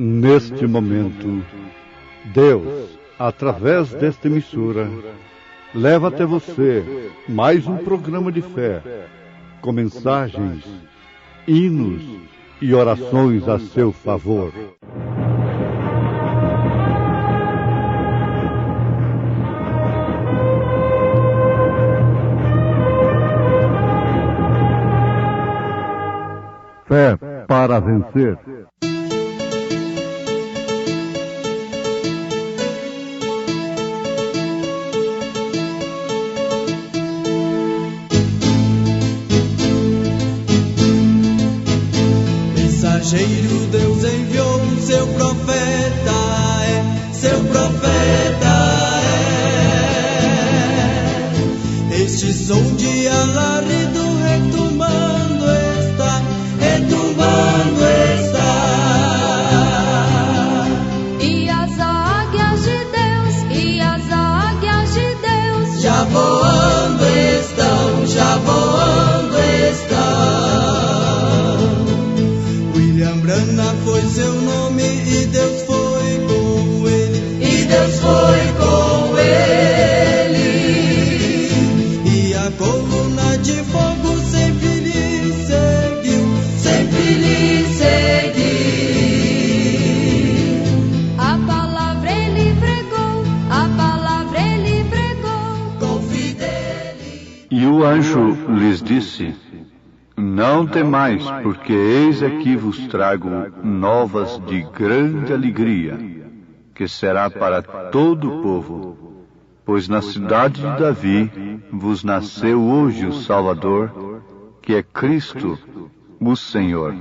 Neste momento, Deus, através desta emissora, leva até você mais um programa de fé, com mensagens, hinos e orações a seu favor. Fé para vencer. Mensageiro Deus enviou seu profeta, seu profeta Este som de alarido retumbando está, retumbando está. E as águias de Deus já voando estão, já voando estão. William Branham foi seu nome e Deus foi com ele, e Deus foi com ele. E a coluna de fogo sempre lhe seguiu, sempre lhe seguiu. A palavra ele pregou, com fidelidade. E o anjo lhes disse: Não temais, porque eis aqui vos trago novas de grande alegria, que será para todo o povo. Pois na cidade de Davi vos nasceu hoje o Salvador, que é Cristo, o Senhor.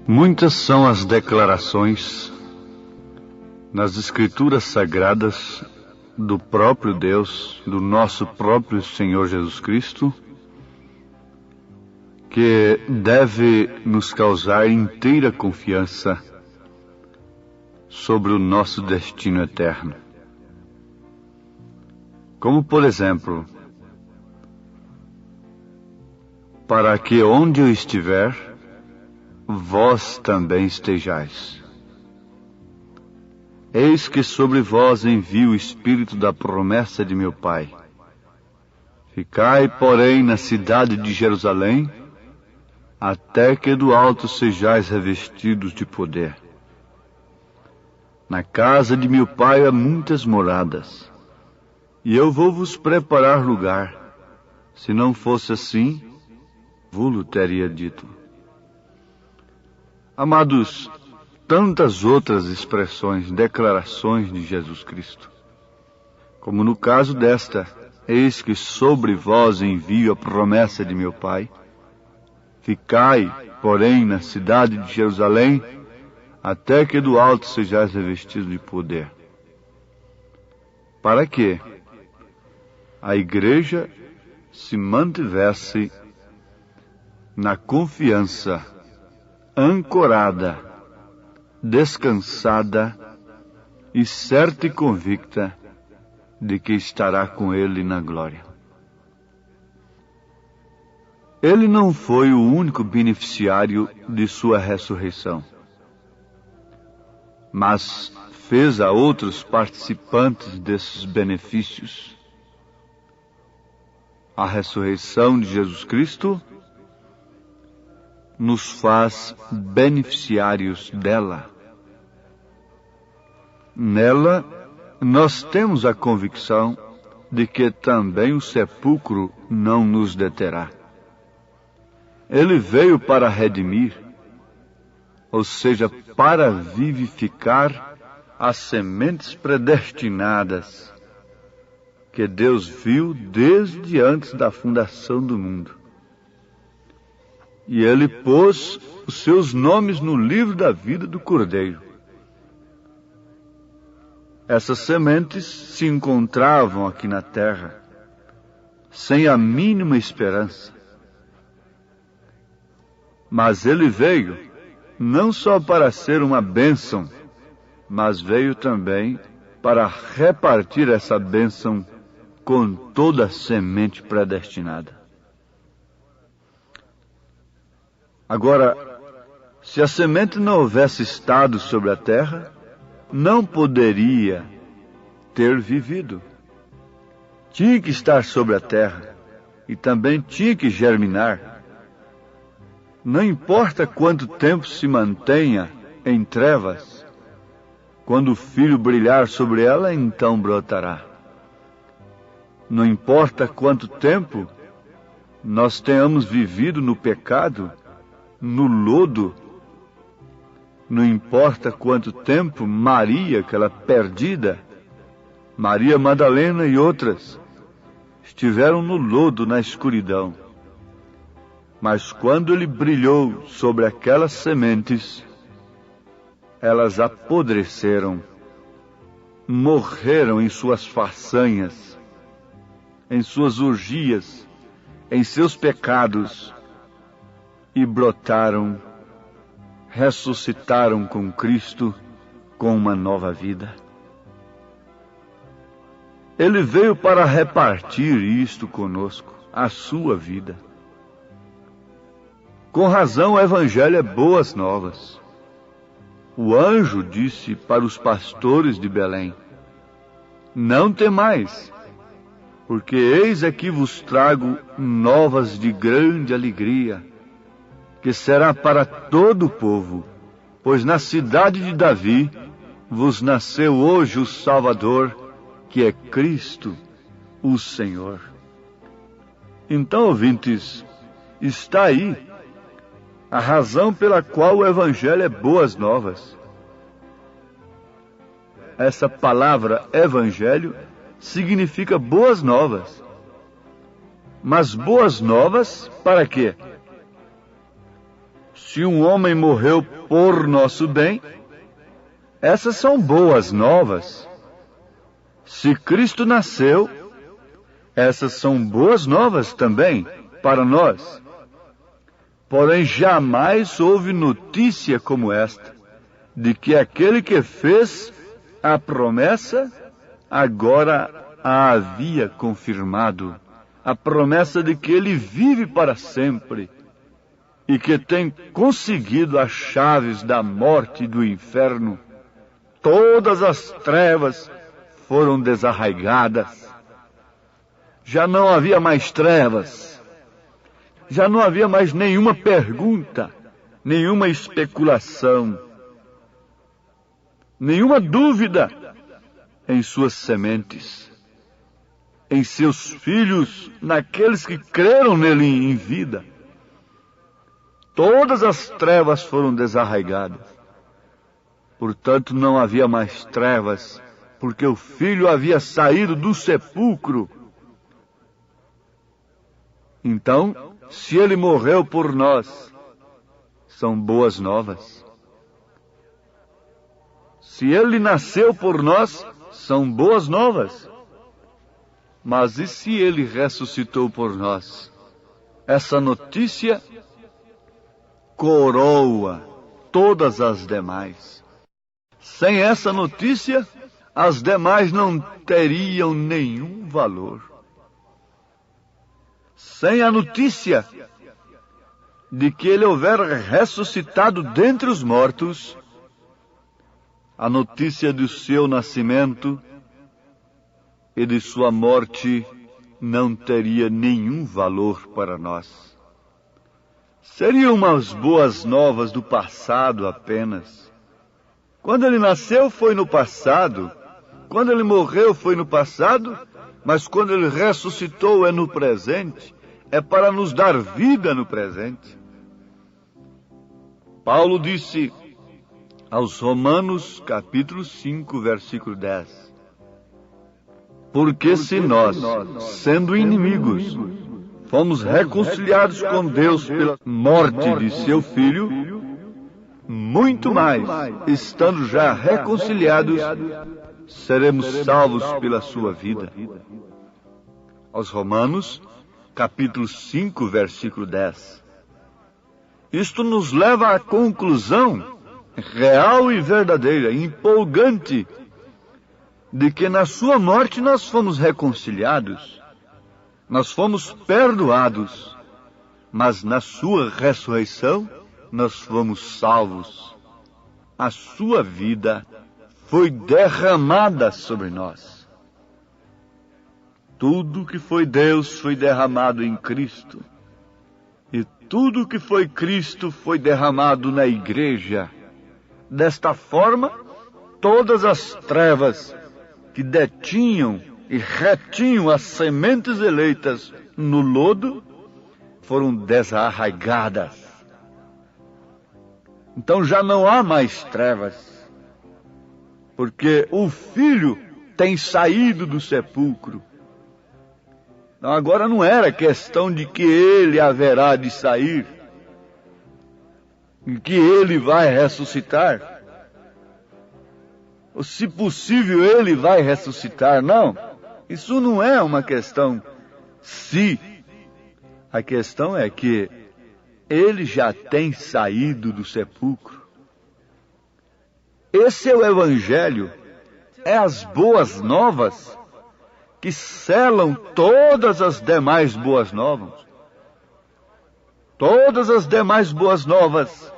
Muitas são as declarações nas Escrituras Sagradas do próprio Deus, do nosso próprio Senhor Jesus Cristo, que deve nos causar inteira confiança sobre o nosso destino eterno. Como, por exemplo, para que onde eu estiver, vós também estejais. Eis que sobre vós envio o Espírito da promessa de meu Pai. Ficai, porém, na cidade de Jerusalém, até que do alto sejais revestidos de poder. Na casa de meu Pai há muitas moradas, e eu vou vos preparar lugar. Se não fosse assim, vou-lo teria dito. Amados, tantas outras expressões, declarações de Jesus Cristo, como no caso desta, eis que sobre vós envio a promessa de meu Pai. Ficai, porém, na cidade de Jerusalém, até que do alto sejais revestidos de poder. Para que a igreja se mantivesse na confiança, ancorada, descansada e certa e convicta de que estará com Ele na glória. Ele não foi o único beneficiário de sua ressurreição, mas fez a outros participantes desses benefícios. A ressurreição de Jesus Cristo nos faz beneficiários dela. Nela, nós temos a convicção de que também o sepulcro não nos deterá. Ele veio para redimir, ou seja, para vivificar as sementes predestinadas que Deus viu desde antes da fundação do mundo. E Ele pôs os seus nomes no livro da vida do Cordeiro. Essas sementes se encontravam aqui na terra, sem a mínima esperança. Mas Ele veio, não só para ser uma bênção, mas veio também para repartir essa bênção com toda a semente predestinada. Agora, se a semente não houvesse estado sobre a terra, não poderia ter vivido. Tinha que estar sobre a terra e também tinha que germinar. Não importa quanto tempo se mantenha em trevas, quando o filho brilhar sobre ela, então brotará. Não importa quanto tempo nós tenhamos vivido no pecado, no lodo, não importa quanto tempo Maria, aquela perdida, Maria Madalena e outras, estiveram no lodo, na escuridão. Mas quando ele brilhou sobre aquelas sementes, elas apodreceram, morreram em suas façanhas, em suas orgias, em seus pecados, e brotaram, ressuscitaram com Cristo, com uma nova vida. Ele veio para repartir isto conosco, a sua vida. Com razão, o Evangelho é boas novas. O anjo disse para os pastores de Belém: não temais, porque eis aqui vos trago novas de grande alegria, que será para todo o povo, pois na cidade de Davi vos nasceu hoje o Salvador, que é Cristo, o Senhor. Então, ouvintes, está aí a razão pela qual o Evangelho é boas novas. Essa palavra Evangelho significa boas novas. Mas boas novas para quê? Se um homem morreu por nosso bem, essas são boas novas. Se Cristo nasceu, essas são boas novas também para nós. Porém, jamais houve notícia como esta, de que aquele que fez a promessa, agora a havia confirmado. A promessa de que ele vive para sempre e que tem conseguido as chaves da morte e do inferno. Todas as trevas foram desarraigadas. Já não havia mais trevas. Já não havia mais nenhuma pergunta, nenhuma especulação, nenhuma dúvida em suas sementes, em seus filhos, naqueles que creram nele em vida. Todas as trevas foram desarraigadas. Portanto, não havia mais trevas, porque o Filho havia saído do sepulcro. Então, se ele morreu por nós, são boas novas. Se ele nasceu por nós, são boas novas. Mas e se ele ressuscitou por nós? Essa notícia coroa todas as demais. Sem essa notícia, as demais não teriam nenhum valor. Sem a notícia de que ele houvera ressuscitado dentre os mortos, a notícia do seu nascimento e de sua morte não teria nenhum valor para nós. Seriam umas boas novas do passado apenas. Quando ele nasceu foi no passado, quando ele morreu foi no passado, mas quando ele ressuscitou é no presente, é para nos dar vida no presente. Paulo disse aos Romanos, capítulo 5, versículo 10. Porque se nós, sendo inimigos, fomos reconciliados com Deus pela morte de seu Filho, muito mais, estando já reconciliados, seremos salvos pela sua vida. Aos Romanos, capítulo 5, versículo 10. Isto nos leva à conclusão real e verdadeira, empolgante, de que na sua morte nós fomos reconciliados, nós fomos perdoados, mas na sua ressurreição nós fomos salvos. A sua vida foi derramada sobre nós. Tudo que foi Deus foi derramado em Cristo. E tudo que foi Cristo foi derramado na igreja. Desta forma, todas as trevas que detinham e retinham as sementes eleitas no lodo foram desarraigadas. Então já não há mais trevas, porque o Filho tem saído do sepulcro. Então agora não era questão de que ele haverá de sair, e que ele vai ressuscitar, ou se possível ele vai ressuscitar. Não, isso não é uma questão se. A questão é que ele já tem saído do sepulcro. Esse é o Evangelho, é as boas novas que selam todas as demais boas novas. Todas as demais boas novas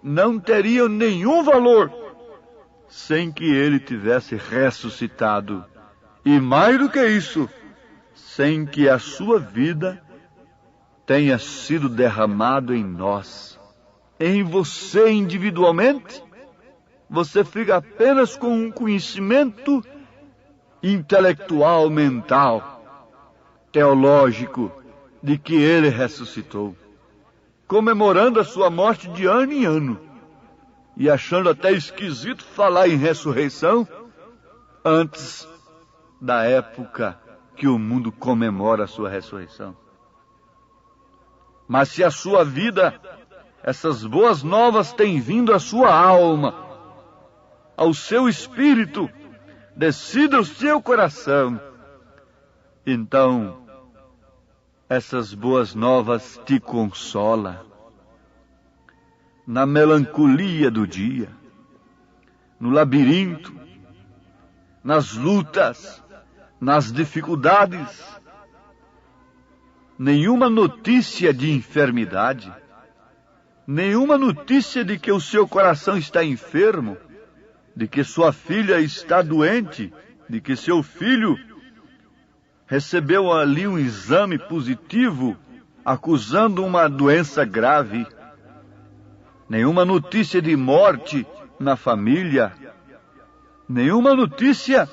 não teriam nenhum valor sem que ele tivesse ressuscitado. E mais do que isso, sem que a sua vida tenha sido derramado em nós. Em você individualmente, você fica apenas com um conhecimento intelectual, mental, teológico, de que ele ressuscitou, comemorando a sua morte de ano em ano, e achando até esquisito falar em ressurreição antes da época que o mundo comemora a sua ressurreição. Mas se a sua vida, essas boas novas têm vindo à sua alma, ao seu espírito, decida o seu coração, então essas boas novas te consolam. Na melancolia do dia, no labirinto, nas lutas, nas dificuldades, nenhuma notícia de enfermidade, nenhuma notícia de que o seu coração está enfermo, de que sua filha está doente, de que seu filho recebeu ali um exame positivo acusando uma doença grave, nenhuma notícia de morte na família, nenhuma notícia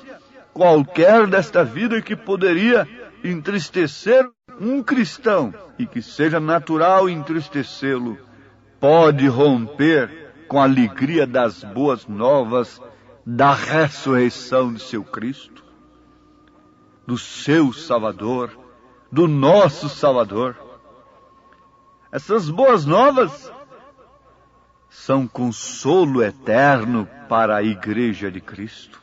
qualquer desta vida que poderia entristecer um cristão e que seja natural entristecê-lo, pode romper com a alegria das boas novas da ressurreição de seu Cristo, do seu Salvador, do nosso Salvador. Essas boas novas são consolo eterno para a Igreja de Cristo.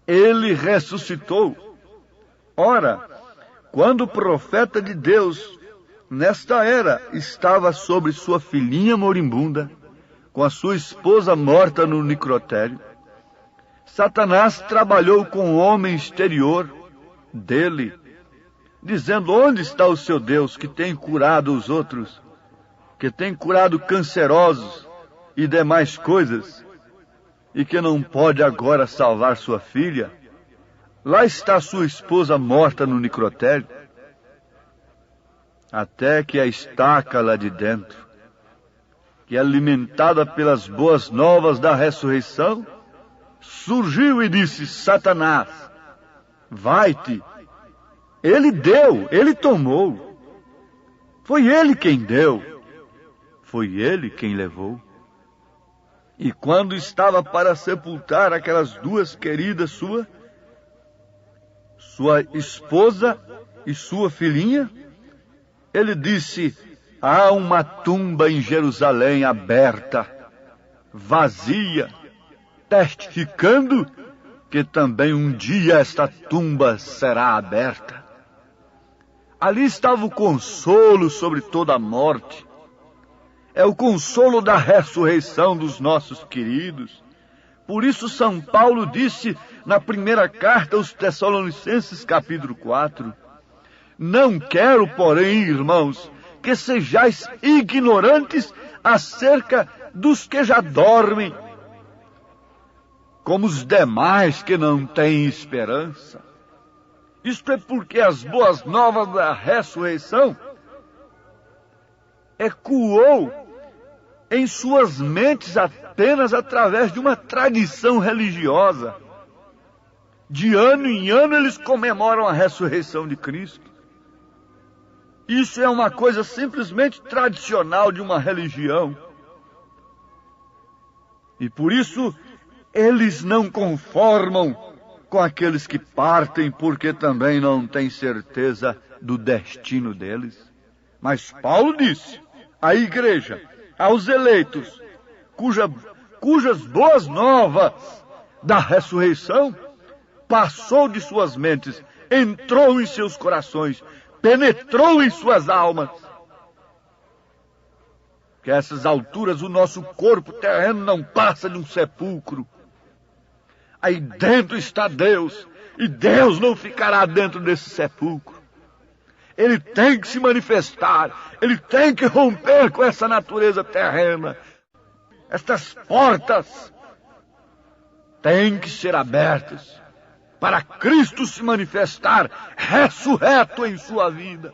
Ele ressuscitou. Ora, quando o profeta de Deus, nesta era, estava sobre sua filhinha moribunda, com a sua esposa morta no necrotério, Satanás trabalhou com o homem exterior dele, dizendo: onde está o seu Deus que tem curado os outros, que tem curado cancerosos e demais coisas, e que não pode agora salvar sua filha? Lá está sua esposa morta no necrotério. Até que a estaca lá de dentro, que alimentada pelas boas novas da ressurreição, surgiu e disse: Satanás, vai-te. Ele deu, ele tomou. Foi ele quem deu, foi ele quem levou. E quando estava para sepultar aquelas duas queridas sua esposa e sua filhinha, ele disse: há uma tumba em Jerusalém aberta, vazia, testificando que também um dia esta tumba será aberta. Ali estava o consolo sobre toda a morte. É o consolo da ressurreição dos nossos queridos. Por isso São Paulo disse na primeira carta aos Tessalonicenses, capítulo 4, não quero, porém, irmãos, que sejais ignorantes acerca dos que já dormem, como os demais que não têm esperança. Isto é porque as boas novas da ressurreição ecoou em suas mentes apenas através de uma tradição religiosa. De ano em ano eles comemoram a ressurreição de Cristo. Isso é uma coisa simplesmente tradicional de uma religião. E por isso eles não conformam com aqueles que partem, porque também não têm certeza do destino deles. Mas Paulo disse à igreja, aos eleitos, cujas boas novas da ressurreição passou de suas mentes, entrou em seus corações, penetrou em suas almas. Que a essas alturas o nosso corpo terreno não passa de um sepulcro. Aí dentro está Deus, e Deus não ficará dentro desse sepulcro. Ele tem que se manifestar, ele tem que romper com essa natureza terrena. Estas portas têm que ser abertas para Cristo se manifestar ressurreto em sua vida.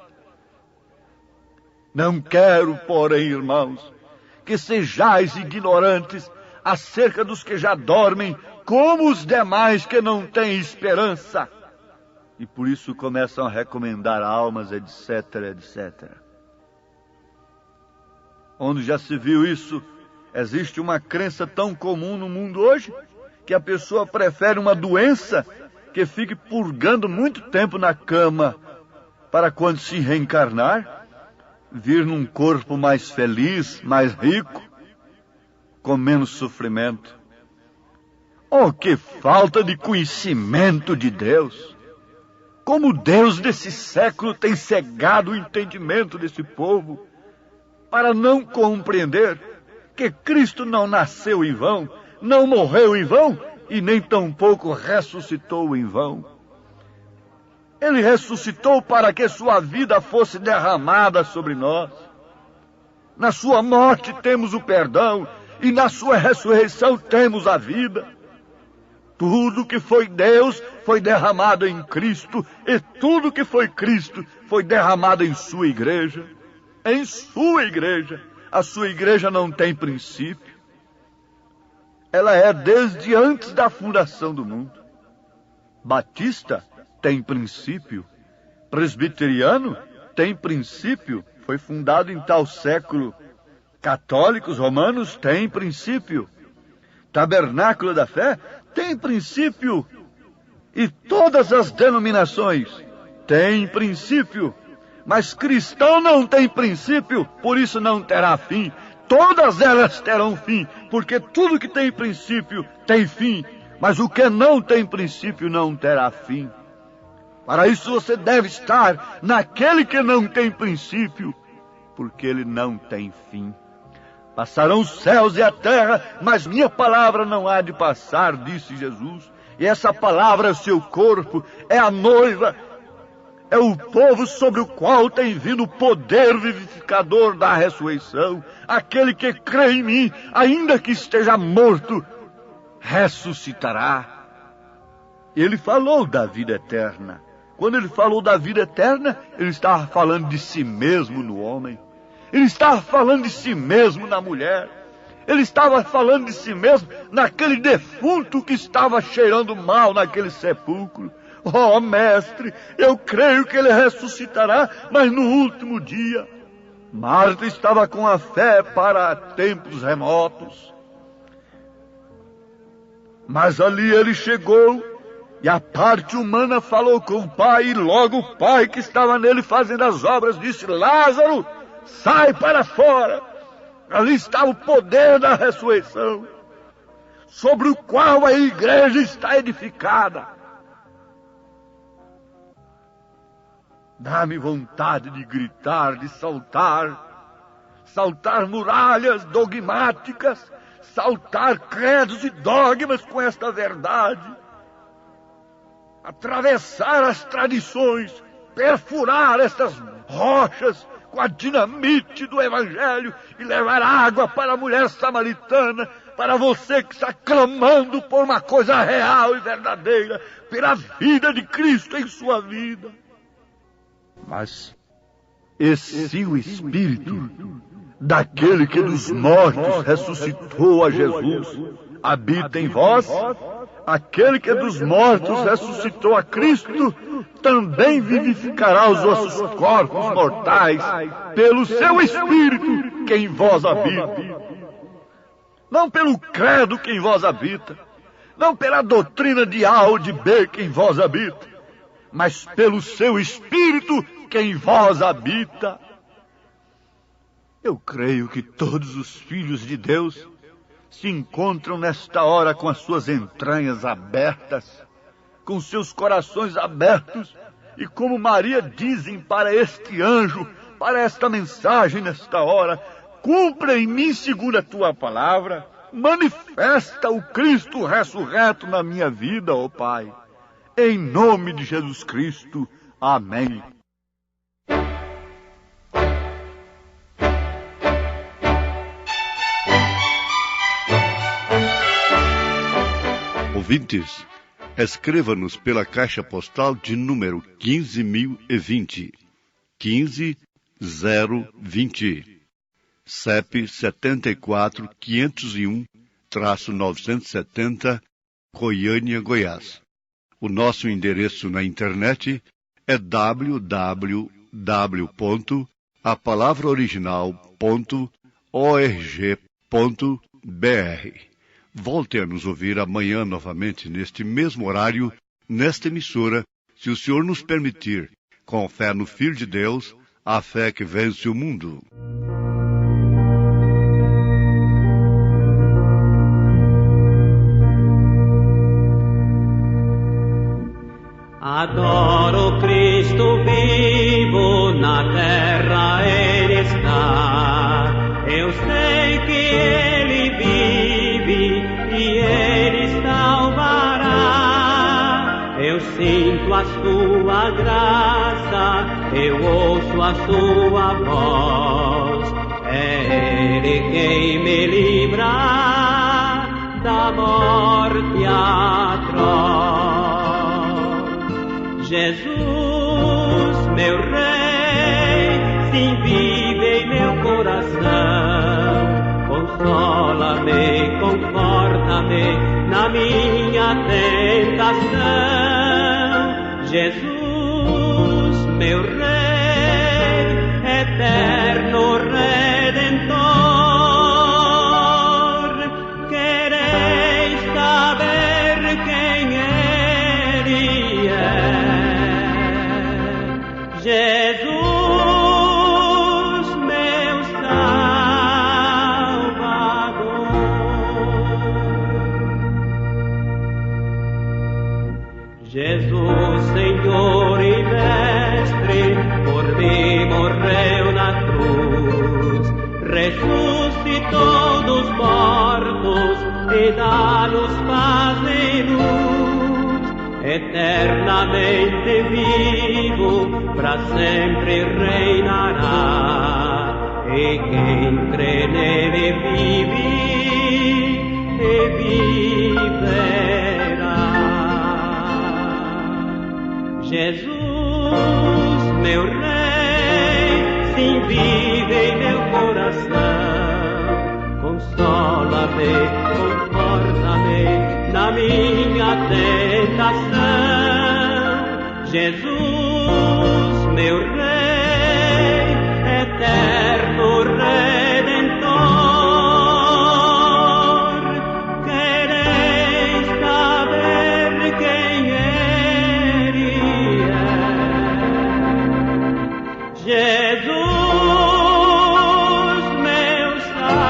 Não quero, porém, irmãos, que sejais ignorantes acerca dos que já dormem, como os demais que não têm esperança. E por isso começam a recomendar almas, etc, etc. Onde já se viu isso, existe uma crença tão comum no mundo hoje, que a pessoa prefere uma doença que fique purgando muito tempo na cama, para quando se reencarnar, vir num corpo mais feliz, mais rico, com menos sofrimento. Oh, que falta de conhecimento de Deus! Como Deus desse século tem cegado o entendimento desse povo para não compreender que Cristo não nasceu em vão, não morreu em vão e nem tampouco ressuscitou em vão. Ele ressuscitou para que sua vida fosse derramada sobre nós. Na sua morte temos o perdão e na sua ressurreição temos a vida. Tudo que foi Deus foi derramado em Cristo, e tudo que foi Cristo foi derramado em sua igreja. Em sua igreja. A sua igreja não tem princípio. Ela é desde antes da fundação do mundo. Batista tem princípio. Presbiteriano tem princípio. Foi fundado em tal século. Católicos romanos têm princípio. Tabernáculo da Fé tem princípio. E todas as denominações têm princípio. Mas cristão não tem princípio, por isso não terá fim. Todas elas terão fim, porque tudo que tem princípio tem fim. Mas o que não tem princípio não terá fim. Para isso você deve estar naquele que não tem princípio, porque ele não tem fim. Passarão os céus e a terra, mas minha palavra não há de passar, disse Jesus. E essa palavra é o seu corpo, é a noiva, é o povo sobre o qual tem vindo o poder vivificador da ressurreição. Aquele que crê em mim, ainda que esteja morto, ressuscitará. Ele falou da vida eterna. Quando ele falou da vida eterna, ele estava falando de si mesmo no homem. Ele estava falando de si mesmo na mulher. Ele estava falando de si mesmo naquele defunto que estava cheirando mal naquele sepulcro. Oh, mestre, eu creio que ele ressuscitará, mas no último dia. Marta estava com a fé para tempos remotos. Mas ali ele chegou e a parte humana falou com o pai, e logo o pai que estava nele fazendo as obras disse: Lázaro, sai para fora. Ali estava o poder da ressurreição, sobre o qual a igreja está edificada. Dá-me vontade de gritar, de saltar muralhas dogmáticas, saltar credos e dogmas com esta verdade, atravessar as tradições, perfurar estas rochas com a dinamite do Evangelho e levar água para a mulher samaritana, para você que está clamando por uma coisa real e verdadeira, pela vida de Cristo em sua vida. Mas se o Espírito daquele que dos mortos ressuscitou a Jesus habita em vós, aquele que dos mortos ressuscitou a Cristo também vivificará os vossos corpos mortais pelo seu Espírito que em vós habita. Não pelo credo que em vós habita, não pela doutrina de A ou de B que em vós habita, mas pelo seu Espírito que em vós habita. Eu creio que todos os filhos de Deus se encontram nesta hora com as suas entranhas abertas, com seus corações abertos, e como Maria dizem para este anjo, para esta mensagem nesta hora: cumpra em mim segundo a tua palavra, manifesta o Cristo ressurreto na minha vida, ó Pai. Em nome de Jesus Cristo. Amém. Ouvintes, escreva-nos pela caixa postal de número 15.020, 15020, CEP 74.501-970, Goiânia, Goiás. O nosso endereço na internet é www.apalavraoriginal.org.br. Volte a nos ouvir amanhã novamente neste mesmo horário, nesta emissora, se o Senhor nos permitir, com fé no Filho de Deus, a fé que vence o mundo. a sua graça, eu ouço a sua voz. É Ele quem me livra da morte atroz. Jesus, meu Rei, sim, vive em meu coração. Consola-me, conforta-me na minha tentação. Jesus, meu Rei, eterno Redentor, quereis saber quem Ele é? Jesus, meu Salvador. Jesus, Senhor e Mestre, por mim morreu na cruz, ressuscitou dos mortos e dá-nos paz e luz. Eternamente vivo, para sempre reinará, e quem crê nele vive e viverá. Jesus, meu Rei, sim, vive em meu coração. Consola-me, conforta-me na minha tentação. Jesus, meu Rei, eterno Redentor, quereis saber quem Ele é? Jesus, meu Salvador.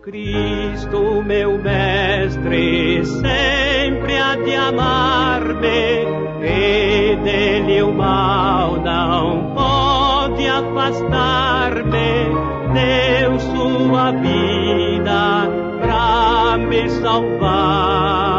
Cristo, meu Mestre, sempre há de amar-me, e dele o mal não pode afastar-me. Deu sua vida pra me salvar.